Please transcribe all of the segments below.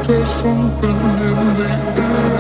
There's something in the air.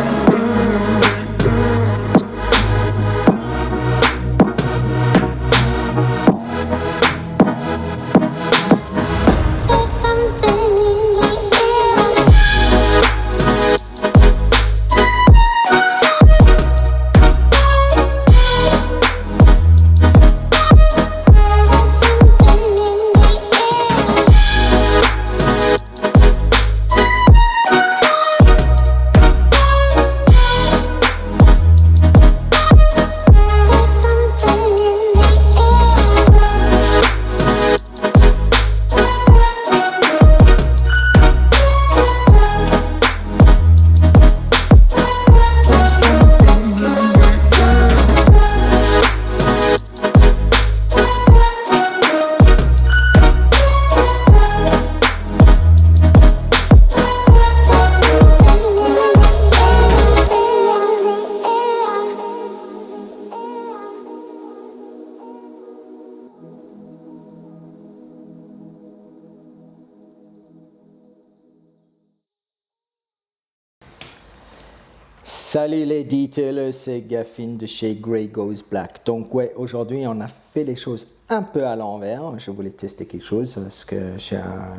Salut les detailers, c'est Gaffin de chez Grey Goes Black. Donc ouais, aujourd'hui on a fait les choses un peu à l'envers. Je voulais tester quelque chose parce que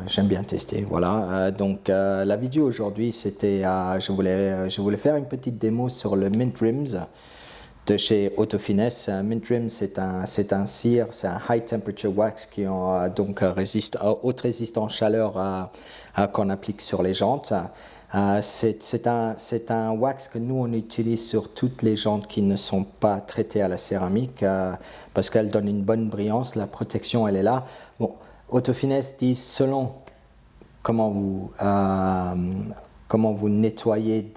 j'aime bien tester. Voilà. La vidéo aujourd'hui c'était, je voulais faire une petite démo sur le Mint Rims de chez Autofinesse. Mint Rims c'est un cire, c'est un high temperature wax qui résiste à haute résistance chaleur qu'on applique sur les jantes. C'est un wax que nous on utilise sur toutes les jantes qui ne sont pas traitées à la céramique parce qu'elle donne une bonne brillance, la protection elle est là. Bon, Autofinesse dit selon comment vous nettoyez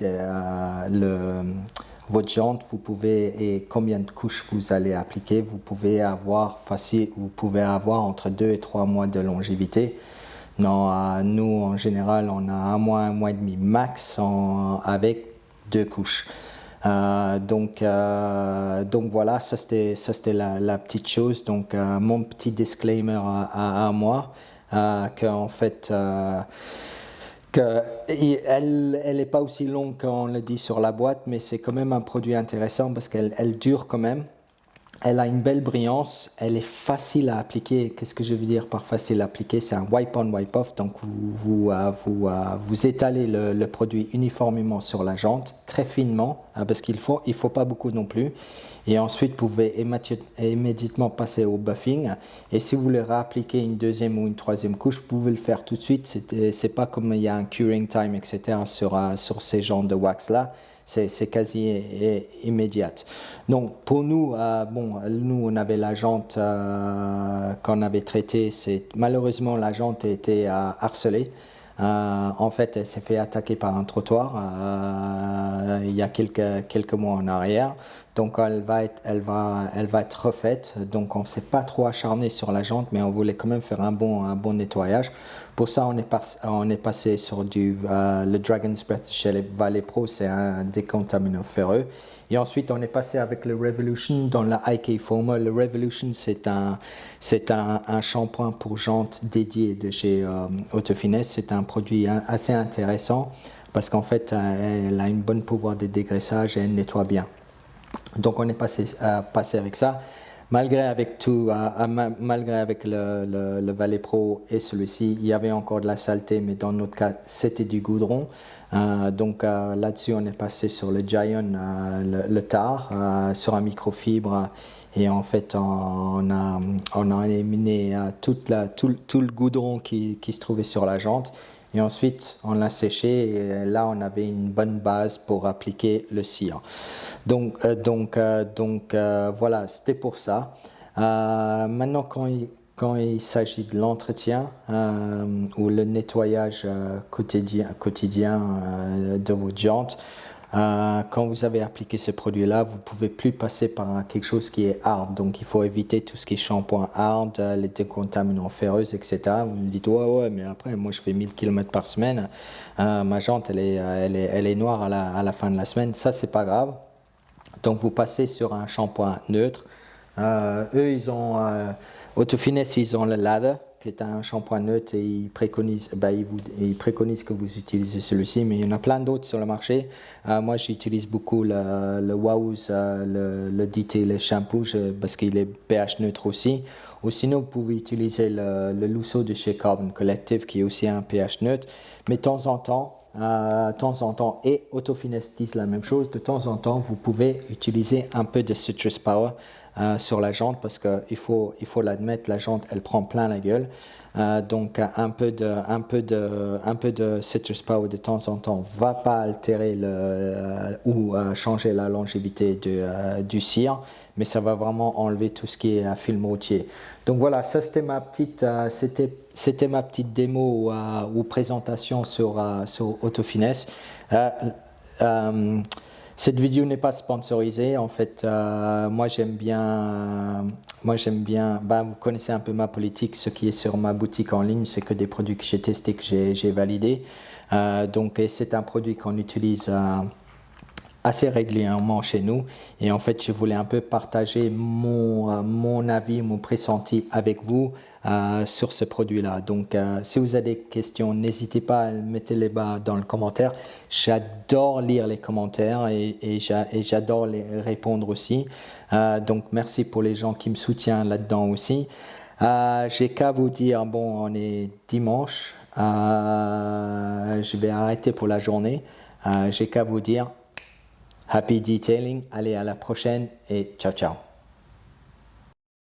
votre jante, vous pouvez et combien de couches vous allez appliquer, vous pouvez avoir entre 2 et 3 mois de longévité. Non, nous en général on a un mois et demi max avec 2 couches. Donc voilà, ça c'était la petite chose. Donc mon petit disclaimer à moi, qu'en fait elle n'est pas aussi longue qu'on le dit sur la boîte, mais c'est quand même un produit intéressant parce qu'elle dure quand même. Elle a une belle brillance, elle est facile à appliquer. Qu'est-ce que je veux dire par facile à appliquer? C'est un wipe-on, wipe-off, donc vous étalez le produit uniformément sur la jante, très finement, parce qu'il faut pas beaucoup non plus. Et ensuite, vous pouvez immédiatement passer au buffing. Et si vous voulez réappliquer une deuxième ou une troisième couche, vous pouvez le faire tout de suite. C'est pas comme il y a un curing time, etc. sur ces genres de wax-là. C'est quasi immédiate. Donc pour nous, nous on avait la jante qu'on avait traitée. Malheureusement la jante a été harcelée. En fait, elle s'est fait attaquer par un trottoir il y a quelques mois en arrière. Donc elle va être refaite. Donc on ne s'est pas trop acharné sur la jante, mais on voulait quand même faire un bon nettoyage. Pour ça, on est passé sur le Dragon's Breath chez les Valley Pro, c'est un décontaminant ferreux. Et ensuite, on est passé avec le Revolution dans la IK Foamer. Le Revolution, c'est un shampoing pour jantes dédié de chez Autofinesse. C'est un produit assez intéressant parce qu'en fait, elle a une bonne pouvoir de dégraissage et elle nettoie bien. Donc, on est passé avec ça. Malgré avec le Valley Pro et celui-ci, il y avait encore de la saleté, mais dans notre cas, c'était du goudron. Là-dessus, on est passé sur le Giant, le tar, sur un microfibre. Et en fait, on a éliminé tout le goudron qui se trouvait sur la jante. Et ensuite, on l'a séché et là, on avait une bonne base pour appliquer le cire. Voilà, c'était pour ça. Maintenant, quand il s'agit de l'entretien ou le nettoyage quotidien de vos jantes, quand vous avez appliqué ce produit-là, vous ne pouvez plus passer par quelque chose qui est hard. Donc, il faut éviter tout ce qui est shampoing hard, les décontaminants ferreux, etc. Vous me dites, ouais, mais après, moi, je fais 1000 km par semaine. Ma jante, elle est noire à la fin de la semaine. Ça, c'est pas grave. Donc, vous passez sur un shampoing neutre. Eux, Autofinesse, ils ont le lather, qui est un shampoing neutre et il préconise, il préconise que vous utilisez celui-ci, mais il y en a plein d'autres sur le marché. Moi, j'utilise beaucoup le Wow's, le Detail Shampoo parce qu'il est pH neutre aussi. Ou sinon, vous pouvez utiliser le Lusso de chez Carbon Collective qui est aussi un pH neutre. Mais de temps en temps, et Autofinesse disent la même chose, de temps en temps, vous pouvez utiliser un peu de Citrus Power sur la jante parce qu'il faut l'admettre, la jante, elle prend plein la gueule. Donc un peu de Citrus Power de temps en temps va pas altérer ou changer la longévité du cire, mais ça va vraiment enlever tout ce qui est film routier. Donc voilà, ça c'était ma petite démo ou présentation sur Autofinesse. Cette vidéo n'est pas sponsorisée. En fait, moi j'aime bien. Vous connaissez un peu ma politique. Ce qui est sur ma boutique en ligne, c'est que des produits que j'ai testés, que j'ai validés. Donc, c'est un produit qu'on utilise assez régulièrement chez nous. Et en fait, je voulais un peu partager mon avis, mon pressenti avec vous sur ce produit-là. Donc, si vous avez des questions, n'hésitez pas à mettre les bas dans le commentaire. J'adore lire les commentaires et j'adore les répondre aussi. Donc, merci pour les gens qui me soutiennent là-dedans aussi. J'ai qu'à vous dire, bon, on est dimanche. Je vais arrêter pour la journée. J'ai qu'à vous dire, happy detailing. Allez, à la prochaine et ciao, ciao.